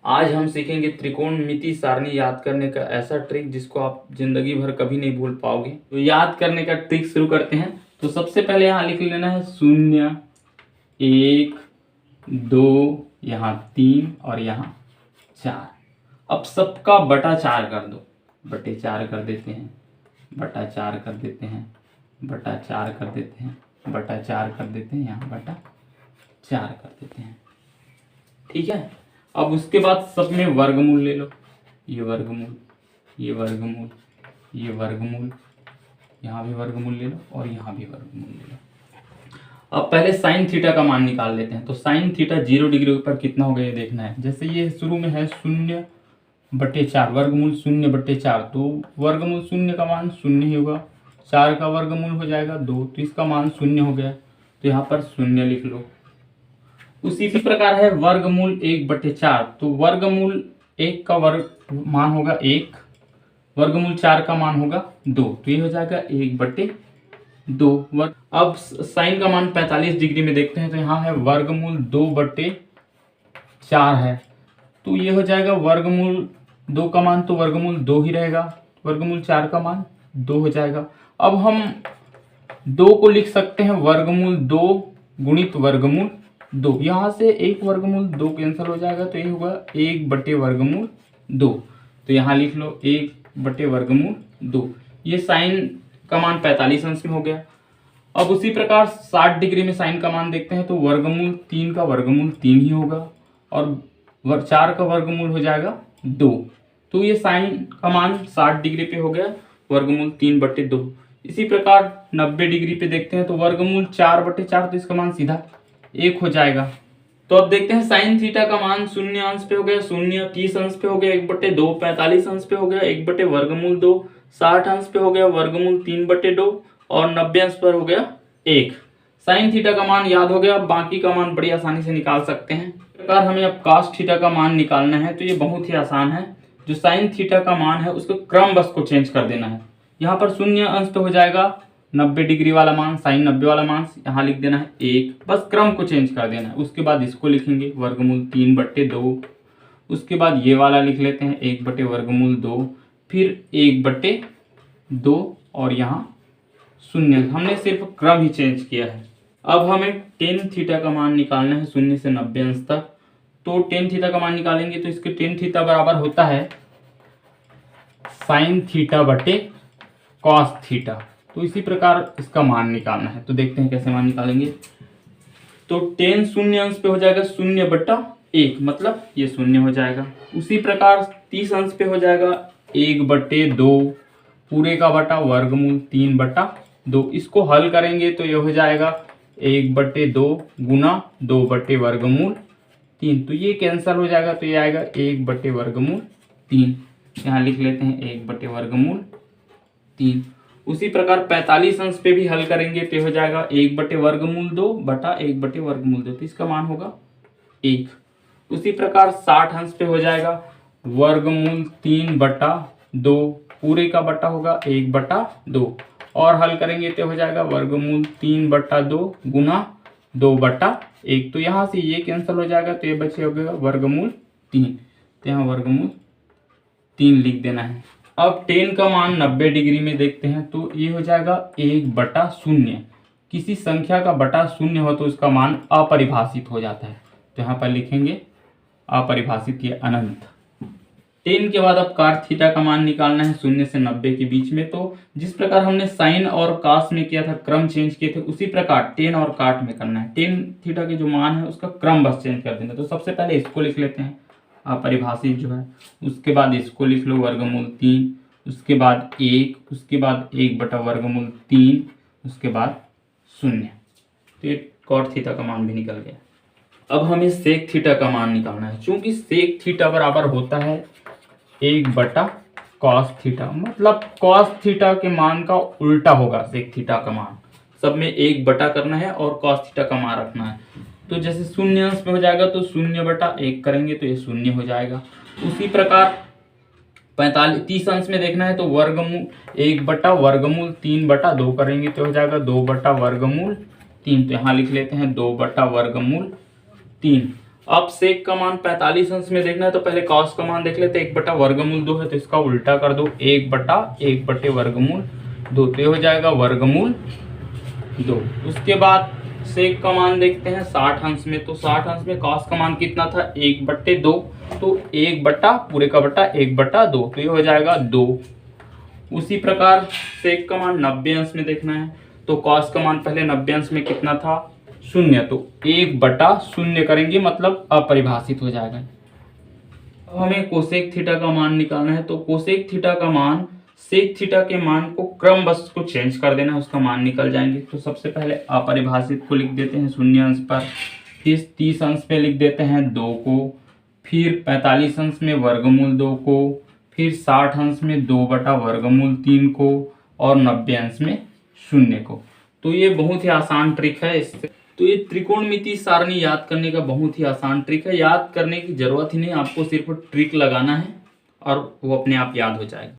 आज हम सीखेंगे त्रिकोणमिति सारणी याद करने का ऐसा ट्रिक जिसको आप जिंदगी भर कभी नहीं भूल पाओगे। तो याद करने का ट्रिक शुरू करते हैं। तो सबसे पहले यहाँ लिख लेना है 0, 1, 2, यहाँ 3 और यहाँ 4। अब सबका बटा 4 कर दो, बटे 4 कर देते हैं, बटा 4 कर देते हैं, बटा 4 कर देते हैं, बटा 4 कर देते हैं, यहाँ बटा 4 कर देते हैं। ठीक है। अब उसके बाद सब में वर्गमूल ले लो, ये वर्गमूल, ये वर्गमूल, ये वर्गमूल, यहाँ भी वर्गमूल ले लो और यहाँ भी वर्गमूल ले लो। अब पहले साइन थीटा का मान निकाल लेते हैं। तो साइन थीटा 0 डिग्री पर कितना होगा ये देखना है। जैसे ये शुरू में है 0/4, वर्गमूल 0/4, तो वर्गमूल 0 का मान 0 ही होगा। 4 का वर्गमूल हो जाएगा 2, तो इसका मान 0 हो गया, तो यहाँ पर 0 लिख लो। उसी प्रकार है वर्गमूल 1/4, तो वर्गमूल 1 का वर्ग मान होगा 1, वर्गमूल 4 का मान होगा 2, तो ये हो जाएगा 1/2। अब साइन का मान 45 डिग्री में देखते हैं। तो यहाँ है वर्गमूल 2/4 है, तो ये हो जाएगा वर्गमूल 2 का मान, तो वर्गमूल 2 ही रहेगा, वर्गमूल 4 का मान 2 हो जाएगा। अब हम 2 को लिख सकते हैं वर्गमूल 2 गुणित वर्गमूल 2, यहाँ से 1 वर्गमूल 2 कैंसिल हो जाएगा, तो ये होगा 1/वर्गमूल 2। तो यहाँ लिख लो 1/वर्गमूल 2। ये साइन का मान 45 अंश में हो गया। अब उसी प्रकार 60 डिग्री में साइन का मान देखते हैं। तो वर्गमूल 3 का वर्गमूल 3 ही होगा और 4 का वर्गमूल हो जाएगा 2, तो ये साइन का मान 60 डिग्री पे हो गया, वर्गमूल 3/2। इसी प्रकार 90 डिग्री पे देखते हैं। तो वर्गमूल 4/4, तो इसका मान सीधा 1 हो जाएगा। तो अब देखते हैं साइन थीटा का मान 0 अंश पे हो गया, 0 30 अंश पे हो गया, 1/2 45 अंश पे हो गया, 1/वर्गमूल 2 60 अंश पे हो गया, वर्गमूल 3/2 और 90 अंश पर हो गया 1। साइन थीटा का मान याद हो गया, बाकी का मान बड़ी आसानी से निकाल सकते हैं। इस प्रकार हमें अब कास थीटा का मान निकालना है, तो ये बहुत ही आसान है। जो साइन थीटा का मान है उसको क्रम बस को चेंज कर देना है। यहाँ पर 0 अंश पे हो जाएगा 90 डिग्री वाला मान, साइन 90 वाला मान, यहाँ लिख देना है 1, बस क्रम को चेंज कर देना है। उसके बाद इसको लिखेंगे वर्गमूल 3/2, उसके बाद ये वाला लिख लेते हैं 1/वर्गमूल 2, फिर 1/2 और यहाँ 0। हमने सिर्फ क्रम ही चेंज किया है। अब हमें टेन थीटा का मान निकालना है 0 से 90 अंश तक। तो टेन थीटा का मान निकालेंगे तो इसके टेन थीटा बराबर होता है साइन थीटा बटे कॉस थीटा। तो इसी प्रकार इसका मान निकालना है। तो देखते हैं कैसे मान निकालेंगे। तो टेन 0 अंश पे हो जाएगा 0/1, मतलब ये 0 हो जाएगा। उसी प्रकार 30 अंश पे हो जाएगा 1/2 पूरे का बटा वर्गमूल 3/2। इसको हल करेंगे तो ये हो जाएगा 1/2 गुना 2/वर्गमूल 3, तो ये कैंसिल हो जाएगा, तो ये आएगा 1/वर्गमूल 3। यहाँ लिख लेते हैं 1/वर्गमूल 3। उसी प्रकार 45 अंश पे भी हल करेंगे तो हो जाएगा 1/वर्गमूल 2 बटा 1/वर्गमूल 2, तो इसका मान होगा 1। उसी प्रकार 60 अंश पे हो जाएगा वर्गमूल 3/2 पूरे का बटा होगा 1/2 और हल करेंगे तो हो जाएगा वर्गमूल 3/2 गुना 2/1। तो यहाँ से ये कैंसिल हो जाएगा, तो ये बचे हो गया वर्गमूल 3, तो यहाँ वर्गमूल 3 लिख देना है। अब टेन का मान 90 डिग्री में देखते हैं। तो ये हो जाएगा 1/0। किसी संख्या का बटा 0 हो तो उसका मान अपरिभाषित हो जाता है, तो यहाँ पर लिखेंगे अपरिभाषित, ये अनंत। टेन के बाद अब काट थीटा का मान निकालना है 0 से 90 के बीच में। तो जिस प्रकार हमने साइन और कास में किया था, क्रम चेंज किए थे, उसी प्रकार टेन और काट में करना है। टेन थीटा के जो मान है उसका क्रम बस चेंज कर देना। तो सबसे पहले इसको लिख लेते हैं अपरिभाषित जो है, उसके बाद इसको लिख लो वर्गमूल 3, उसके बाद 1, उसके बाद 1/वर्गमूल 3, उसके बाद 0। तो ये कॉट थीटा का मान भी निकल गया। अब हमें सेक थीटा का मान निकालना है। चूंकि सेक थीटा बराबर होता है 1/कॉस थीटा, मतलब कॉस थीटा के मान का उल्टा होगा सेक थीटा का मान। सब में 1/, करना है और कॉस थीटा का मान रखना है। तो जैसे 0 अंश में हो जाएगा तो 0/1 करेंगे तो ये 0 हो जाएगा। उसी प्रकार 30 अंश में देखना है तो वर्गमूल 1/वर्गमूल 3/2 करेंगे तो हो जाएगा 2/वर्गमूल 3। तो यहाँ लिख लेते हैं 2/वर्गमूल 3। अब सेक का मान 45 अंश में देखना है तो पहले कॉस का मान देख लेते हैं। 1/वर्गमूल 2 है तो इसका उल्टा कर दो, 1/1/वर्गमूल 2 तो ये हो जाएगा वर्गमूल 2। उसके बाद सेक का मान देखते हैं 60 अंश में, तो 60 अंश में कॉस का मान कितना था 1/2, तो 1/2 तो ये हो जाएगा 2। उसी प्रकार सेक का मान 90 अंश में देखना है तो कॉस का मान पहले 90 अंश में कितना था 0, तो 1/0 करेंगे मतलब अपरिभाषित हो जाएगा। अब हमें कोसेक थीटा का मान निकालना है तो कोसेक थीटा का मान सेक थीटा के मान को क्रमबश को चेंज कर देना है, उसका मान निकल जाएंगे। तो सबसे पहले अपरिभाषित को लिख देते हैं 0 अंश पर, फिर 30 अंश पे लिख देते हैं 2 को, फिर 45 अंश में वर्गमूल 2 को, फिर 60 अंश में 2/वर्गमूल 3 को और 90 अंश में 0 को। तो ये बहुत ही आसान ट्रिक है। इससे तो ये त्रिकोणमितीय सारणी याद करने का बहुत ही आसान ट्रिक है, याद करने की जरूरत ही नहीं, आपको सिर्फ ट्रिक लगाना है और वो अपने आप याद हो जाएगा।